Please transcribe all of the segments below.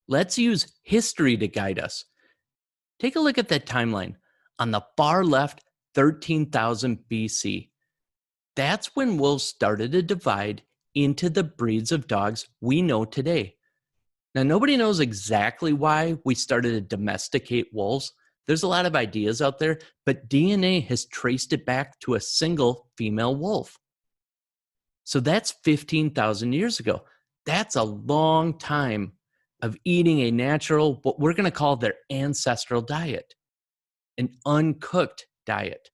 Let's use history to guide us. Take a look at that timeline. On the far left, 13,000 BC. That's when wolves started to divide into the breeds of dogs we know today. Now, nobody knows exactly why we started to domesticate wolves. There's a lot of ideas out there, but DNA has traced it back to a single female wolf. So that's 15,000 years ago. That's a long time of eating a natural, what we're going to call their ancestral diet, an uncooked diet.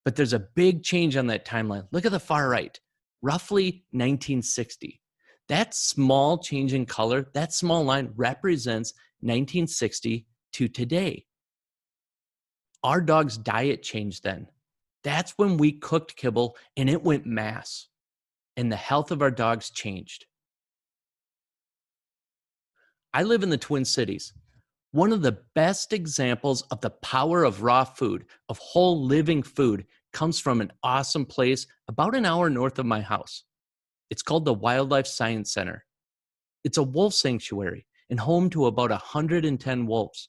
But there's a big change on that timeline. Look at the far right, roughly 1960. That small change in color, that small line represents 1960 to today. Our dog's diet changed then. That's when we cooked kibble and it went mass, and the health of our dogs changed. I live in the Twin Cities. One of the best examples of the power of raw food, of whole living food, comes from an awesome place about an hour north of my house. It's called the Wildlife Science Center. It's a wolf sanctuary and home to about 110 wolves.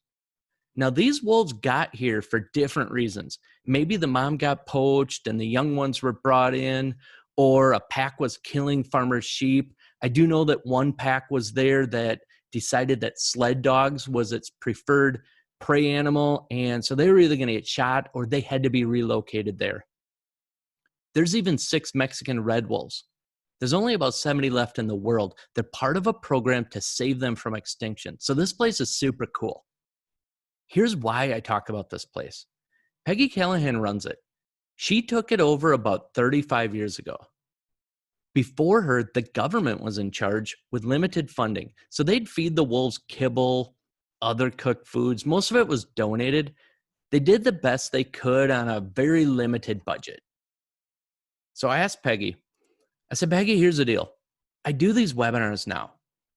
Now, these wolves got here for different reasons. Maybe the mom got poached and the young ones were brought in, or a pack was killing farmers' sheep. I do know that one pack was there that decided that sled dogs was its preferred prey animal, and so they were either going to get shot or they had to be relocated there. There's even 6 Mexican red wolves. There's only about 70 left in the world. They're part of a program to save them from extinction. So this place is super cool. Here's why I talk about this place. Peggy Callahan runs it. She took it over about 35 years ago. Before her, the government was in charge with limited funding. So they'd feed the wolves kibble, other cooked foods. Most of it was donated. They did the best they could on a very limited budget. So I asked Peggy, I said, Peggy, here's the deal. I do these webinars now.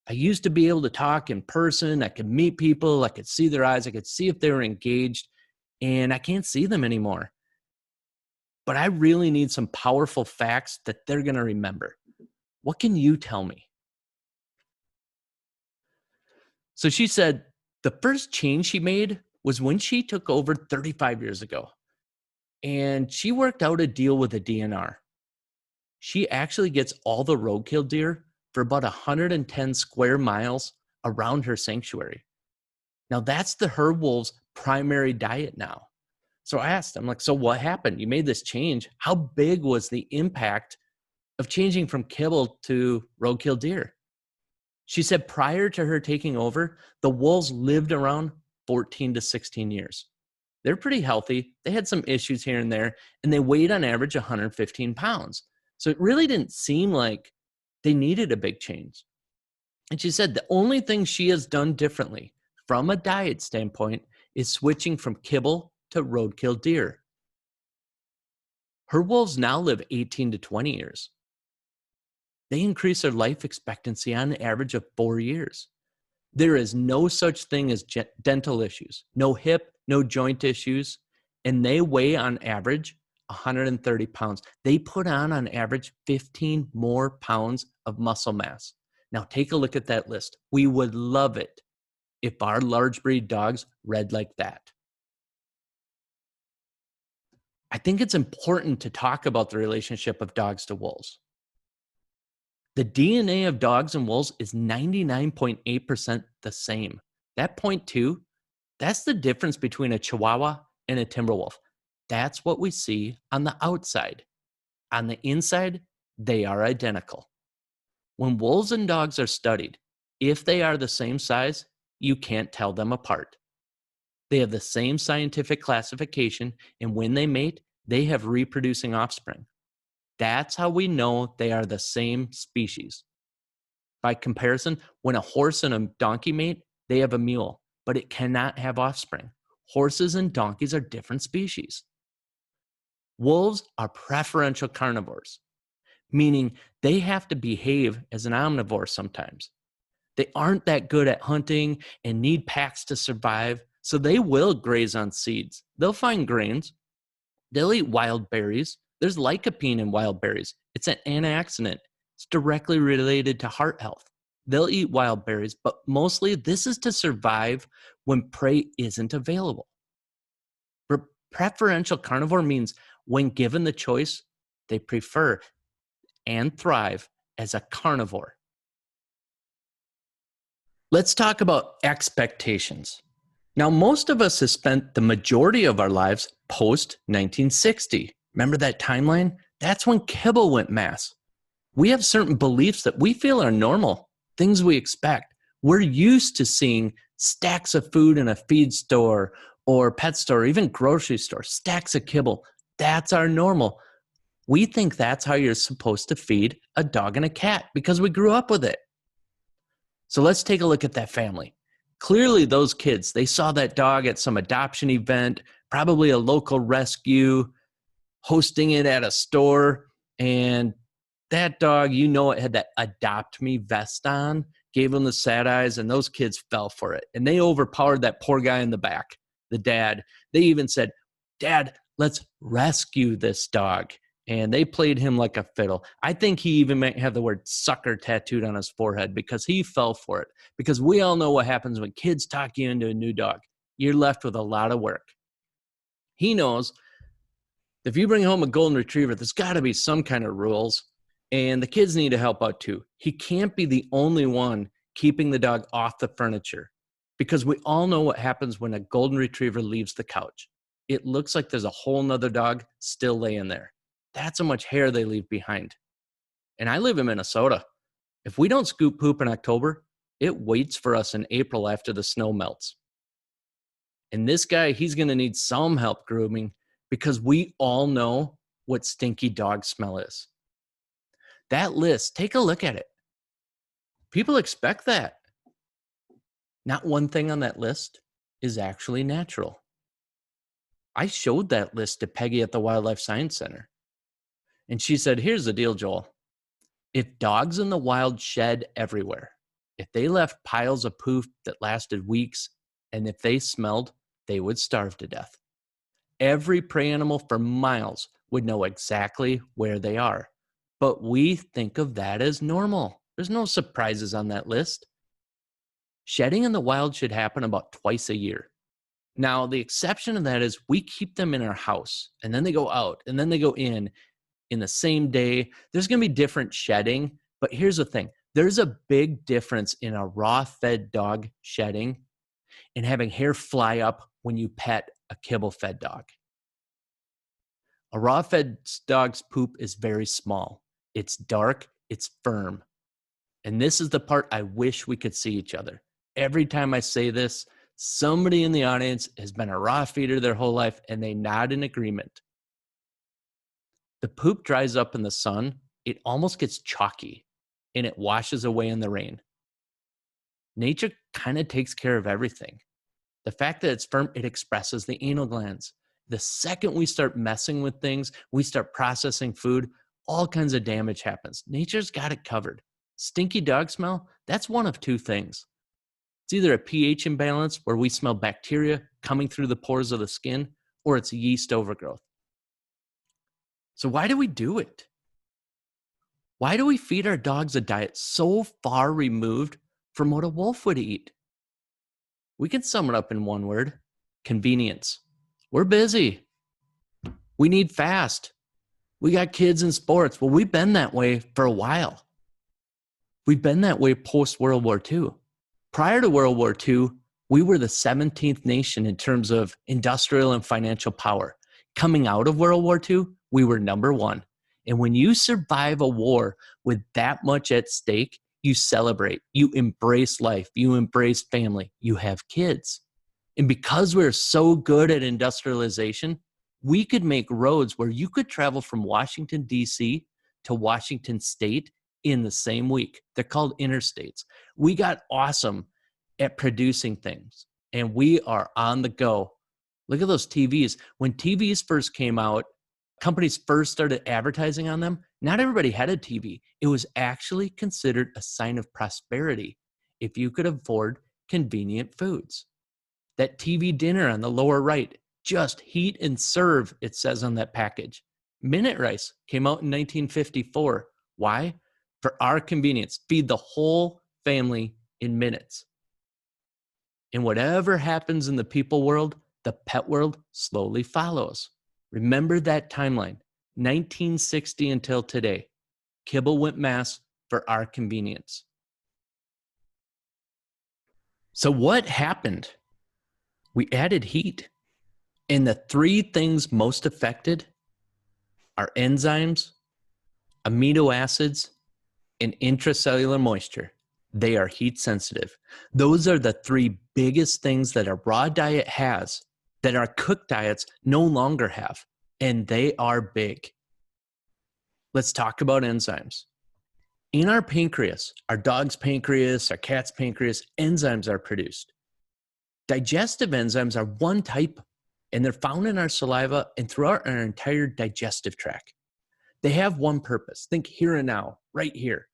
I used to be able to talk in person. I could meet people. I could see their eyes. I could see if they were engaged, and I can't see them anymore. But I really need some powerful facts that they're going to remember. What can you tell me? So she said the first change she made was when she took over 35 years ago. And she worked out a deal with the DNR. She actually gets all the roadkill deer for about 110 square miles around her sanctuary. Now that's her wolves' primary diet now. So I asked, I'm like, so what happened? You made this change. How big was the impact of changing from kibble to roadkill deer? She said prior to her taking over, the wolves lived around 14 to 16 years. They're pretty healthy. They had some issues here and there, and they weighed on average 115 pounds. So it really didn't seem like they needed a big change. And she said the only thing she has done differently from a diet standpoint is switching from kibble to roadkill deer. Her wolves now live 18 to 20 years. They increase their life expectancy on an average of 4 years. There is no such thing as dental issues, no hip, no joint issues, and they weigh on average 130 pounds. They put on average 15 more pounds of muscle mass. Now take a look at that list. We would love it if our large breed dogs read like that. I think it's important to talk about the relationship of dogs to wolves. The DNA of dogs and wolves is 99.8% the same. That 0.2, that's the difference between a Chihuahua and a Timberwolf. That's what we see on the outside. On the inside, they are identical. When wolves and dogs are studied, if they are the same size, you can't tell them apart. They have the same scientific classification, and when they mate, they have reproducing offspring. That's how we know they are the same species. By comparison, when a horse and a donkey mate, they have a mule, but it cannot have offspring. Horses and donkeys are different species. Wolves are preferential carnivores, meaning they have to behave as an omnivore sometimes. They aren't that good at hunting and need packs to survive, so they will graze on seeds. They'll find grains. They'll eat wild berries. There's lycopene in wild berries. It's an antioxidant. It's directly related to heart health. They'll eat wild berries, but mostly this is to survive when prey isn't available. Preferential carnivore means when given the choice, they prefer and thrive as a carnivore. Let's talk about expectations. Now, most of us have spent the majority of our lives post 1960. Remember that timeline? That's when Kibble went mass. We have certain beliefs that we feel are normal, things we expect. We're used to seeing stacks of food in a feed store or pet store, or even grocery store, stacks of kibble. That's our normal. We think that's how you're supposed to feed a dog and a cat because we grew up with it. So let's take a look at that family. Clearly, those kids, they saw that dog at some adoption event, probably a local rescue, hosting it at a store, and that dog, you know, it had that adopt me vest on, gave them the sad eyes, and those kids fell for it. And they overpowered that poor guy in the back, the dad. They even said, "Dad, let's rescue this dog." And they played him like a fiddle. I think he even might have the word sucker tattooed on his forehead because he fell for it. Because we all know what happens when kids talk you into a new dog. You're left with a lot of work. He knows if you bring home a golden retriever, there's got to be some kind of rules. And the kids need to help out too. He can't be the only one keeping the dog off the furniture because we all know what happens when a golden retriever leaves the couch. It looks like there's a whole nother dog still laying there. That's how much hair they leave behind. And I live in Minnesota. If we don't scoop poop in October, it waits for us in April after the snow melts. And this guy, he's going to need some help grooming because we all know what stinky dog smell is. That list, take a look at it. People expect that. Not one thing on that list is actually natural. I showed that list to Peggy at the Wildlife Science Center. And she said, "Here's the deal, Joel. If dogs in the wild shed everywhere, if they left piles of poop that lasted weeks, and if they smelled, they would starve to death. Every prey animal for miles would know exactly where they are. But we think of that as normal. There's no surprises on that list. Shedding in the wild should happen about twice a year. Now, the exception to that is we keep them in our house, and then they go out, and then they go in the same day. There's going to be different shedding, but here's the thing. There's a big difference in a raw-fed dog shedding and having hair fly up when you pet a kibble-fed dog. A raw-fed dog's poop is very small. It's dark, it's firm. And this is the part I wish we could see each other. Every time I say this, somebody in the audience has been a raw feeder their whole life and they nod in agreement. The poop dries up in the sun, it almost gets chalky and it washes away in the rain. Nature kind of takes care of everything. The fact that it's firm, it expresses the anal glands. The second we start messing with things, we start processing food, all kinds of damage happens. Nature's got it covered. Stinky dog smell, that's one of two things. It's either a pH imbalance where we smell bacteria coming through the pores of the skin, or it's yeast overgrowth. So why do we do it? Why do we feed our dogs a diet so far removed from what a wolf would eat? We can sum it up in one word: convenience. We're busy. We need fast. We got kids in sports. Well, we've been that way for a while. We've been that way post-World War II. Prior to World War II, we were the 17th nation in terms of industrial and financial power. Coming out of World War II, we were number one. And when you survive a war with that much at stake, you celebrate, you embrace life, you embrace family, you have kids. And because we're so good at industrialization, we could make roads where you could travel from Washington, D.C. to Washington State in the same week. They're called interstates. We got awesome at producing things, and we are on the go. Look at those TVs. When TVs first came out, companies first started advertising on them, not everybody had a TV. It was actually considered a sign of prosperity if you could afford convenient foods. That TV dinner on the lower right, just heat and serve, it says on that package. Minute rice came out in 1954. Why? For our convenience. Feed the whole family in minutes. And whatever happens in the people world, the pet world slowly follows. Remember that timeline, 1960 until today. Kibble went mass for our convenience. So what happened? We added heat. And the three things most affected are enzymes, amino acids, and intracellular moisture. They are heat sensitive. Those are the three biggest things that a raw diet has that our cooked diets no longer have, and they are big. Let's talk about enzymes. In our pancreas, our dog's pancreas, our cat's pancreas, enzymes are produced. Digestive enzymes are one type, and they're found in our saliva and throughout our entire digestive tract. They have one purpose. Think here and now, right here.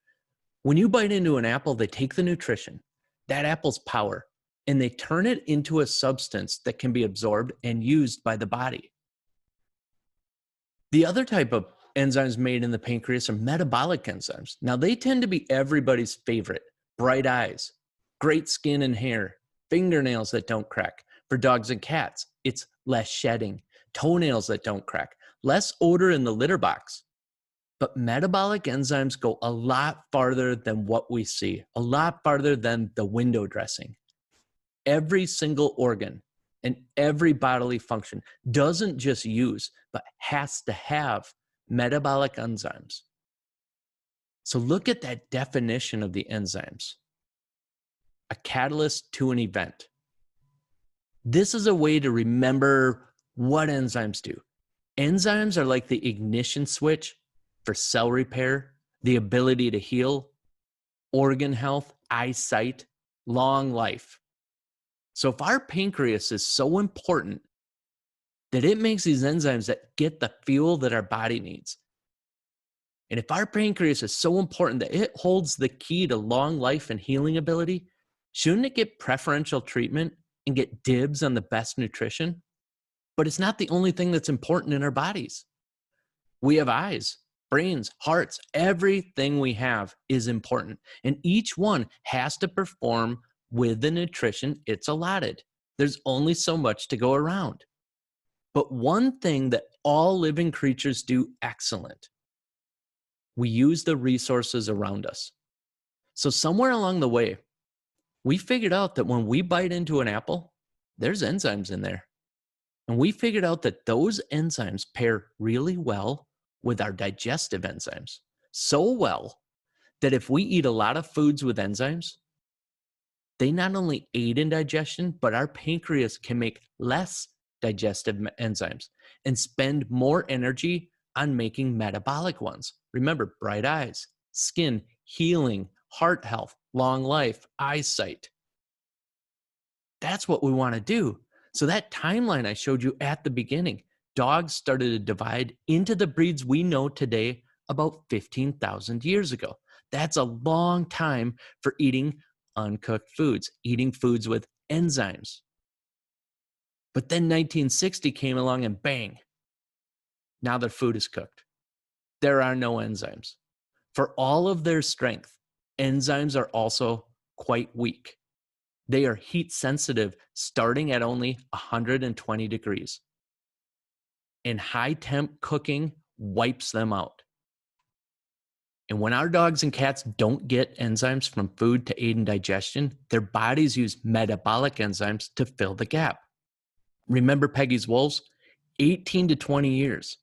When you bite into an apple, they take the nutrition, that apple's power, and they turn it into a substance that can be absorbed and used by the body. The other type of enzymes made in the pancreas are metabolic enzymes. Now, they tend to be everybody's favorite. Bright eyes, great skin and hair, fingernails that don't crack. For dogs and cats, it's less shedding, toenails that don't crack, less odor in the litter box. But metabolic enzymes go a lot farther than what we see, a lot farther than the window dressing. Every single organ and every bodily function doesn't just use, but has to have metabolic enzymes. So look at that definition of the enzymes. A catalyst to an event. This is a way to remember what enzymes do. Enzymes are like the ignition switch for cell repair, the ability to heal, organ health, eyesight, long life. So if our pancreas is so important that it makes these enzymes that get the fuel that our body needs, and if our pancreas is so important that it holds the key to long life and healing ability, shouldn't it get preferential treatment and get dibs on the best nutrition? But it's not the only thing that's important in our bodies. We have eyes, brains, hearts, everything we have is important. And each one has to perform with the nutrition it's allotted. There's only so much to go around. But one thing that all living creatures do excellent, we use the resources around us. So somewhere along the way, we figured out that when we bite into an apple, there's enzymes in there. And we figured out that those enzymes pair really well with our digestive enzymes. So well that if we eat a lot of foods with enzymes, they not only aid in digestion, but our pancreas can make less digestive enzymes and spend more energy on making metabolic ones. Remember, bright eyes, skin, healing, heart health, long life, eyesight. That's what we want to do. So that timeline I showed you at the beginning, dogs started to divide into the breeds we know today about 15,000 years ago. That's a long time for eating uncooked foods, eating foods with enzymes. But then 1960 came along and bang, now their food is cooked. There are no enzymes. For all of their strength, enzymes are also quite weak. They are heat sensitive starting at only 120 degrees. And high temp cooking wipes them out. And when our dogs and cats don't get enzymes from food to aid in digestion, their bodies use metabolic enzymes to fill the gap. Remember Peggy's wolves? 18 to 20 years.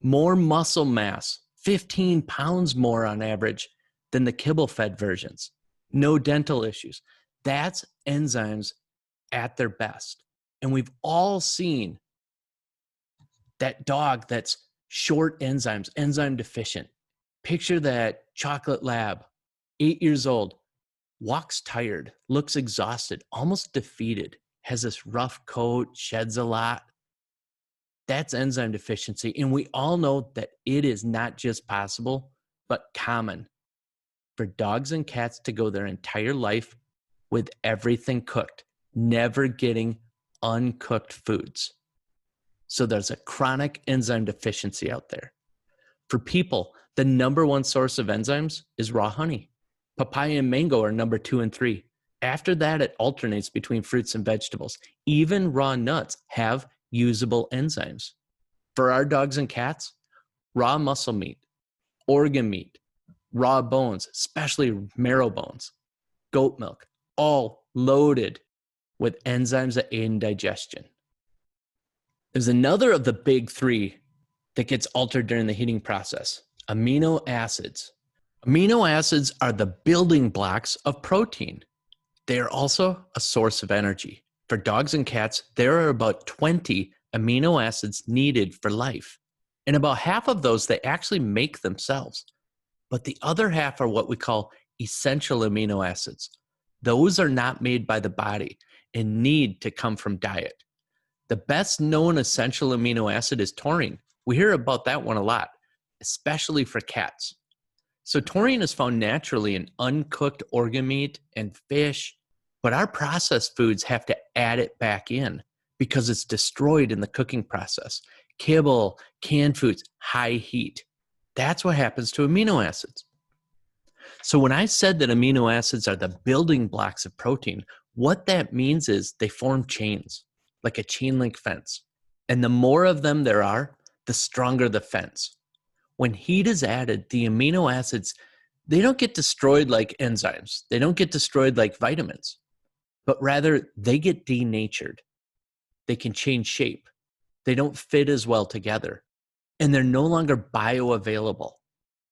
More muscle mass, 15 pounds more on average than the kibble-fed versions. No dental issues. That's enzymes at their best. And we've all seen that dog that's short enzymes, enzyme deficient. Picture that chocolate lab, 8 years old, walks tired, looks exhausted, almost defeated, has this rough coat, sheds a lot. That's enzyme deficiency. And we all know that it is not just possible, but common for dogs and cats to go their entire life with everything cooked, never getting uncooked foods. So there's a chronic enzyme deficiency out there. For people, the number one source of enzymes is raw honey. Papaya and mango are number 2 and 3. After that, it alternates between fruits and vegetables. Even raw nuts have usable enzymes. For our dogs and cats, raw muscle meat, organ meat, raw bones, especially marrow bones, goat milk, all loaded with enzymes that aid in digestion. There's another of the big 3 that gets altered during the heating process: amino acids. Amino acids are the building blocks of protein. They are also a source of energy. For dogs and cats, there are about 20 amino acids needed for life. And about half of those they actually make themselves. But the other half are what we call essential amino acids. Those are not made by the body and need to come from diet. The best known essential amino acid is taurine. We hear about that one a lot, especially for cats. So taurine is found naturally in uncooked organ meat and fish, but our processed foods have to add it back in because it's destroyed in the cooking process. Kibble, canned foods, high heat. That's what happens to amino acids. So when I said that amino acids are the building blocks of protein, what that means is they form chains, like a chain link fence. And the more of them there are, the stronger the fence. When heat is added, the amino acids, they don't get destroyed like enzymes. They don't get destroyed like vitamins, but rather they get denatured. They can change shape. They don't fit as well together, and they're no longer bioavailable.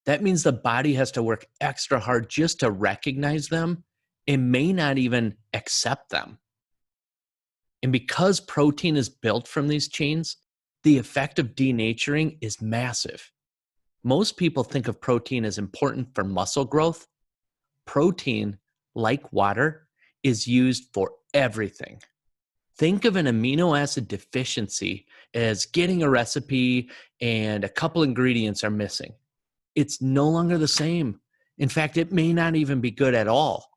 That means the body has to work extra hard just to recognize them and may not even accept them. And because protein is built from these chains, the effect of denaturing is massive. Most people think of protein as important for muscle growth. Protein, like water, is used for everything. Think of an amino acid deficiency as getting a recipe and a couple ingredients are missing. It's no longer the same. In fact, it may not even be good at all.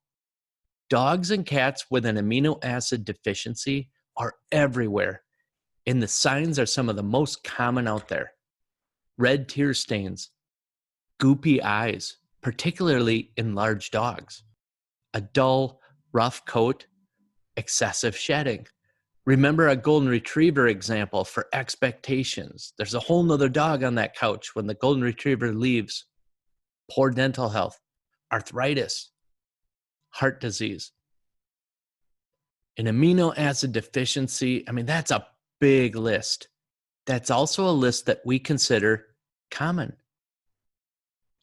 Dogs and cats with an amino acid deficiency are everywhere, and the signs are some of the most common out there. Red tear stains, goopy eyes, particularly in large dogs, a dull, rough coat, excessive shedding. Remember a golden retriever example for expectations. There's a whole nother dog on that couch when the golden retriever leaves. Poor dental health, arthritis, heart disease. An amino acid deficiency, that's a big list. That's also a list that we consider common,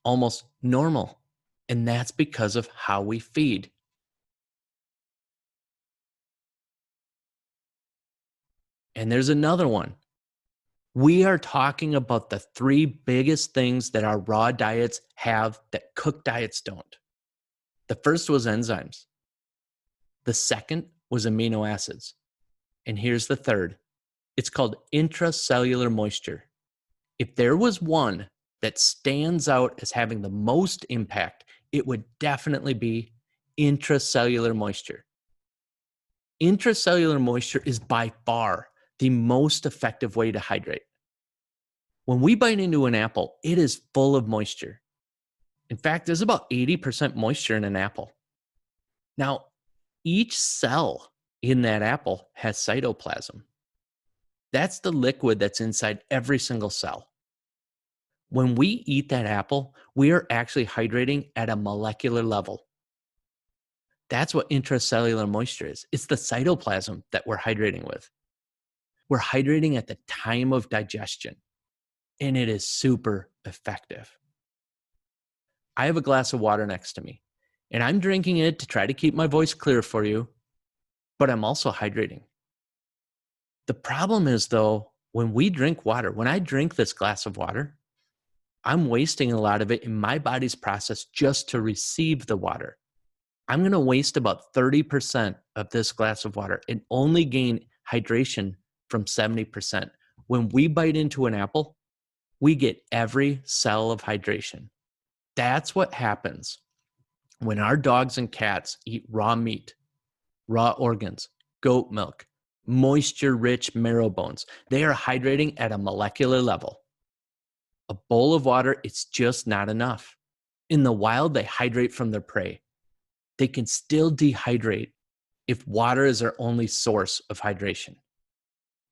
almost normal, and that's because of how we feed. And there's another one. We are talking about the 3 biggest things that our raw diets have that cooked diets don't. The first was enzymes. The second was amino acids. And here's the third. It's called intracellular moisture. If there was one that stands out as having the most impact, it would definitely be intracellular moisture. Intracellular moisture is by far the most effective way to hydrate. When we bite into an apple, it is full of moisture. In fact, there's about 80% moisture in an apple. Now, each cell in that apple has cytoplasm. That's the liquid that's inside every single cell. When we eat that apple, we are actually hydrating at a molecular level. That's what intracellular moisture is. It's the cytoplasm that we're hydrating with. We're hydrating at the time of digestion, and it is super effective. I have a glass of water next to me, and I'm drinking it to try to keep my voice clear for you, but I'm also hydrating. The problem is, though, when we drink water, when I drink this glass of water, I'm wasting a lot of it in my body's process just to receive the water. I'm going to waste about 30% of this glass of water and only gain hydration from 70%. When we bite into an apple, we get every cell of hydration. That's what happens when our dogs and cats eat raw meat, raw organs, goat milk, moisture-rich marrow bones. They are hydrating at a molecular level. A bowl of water, it's just not enough. In the wild, they hydrate from their prey. They can still dehydrate if water is their only source of hydration.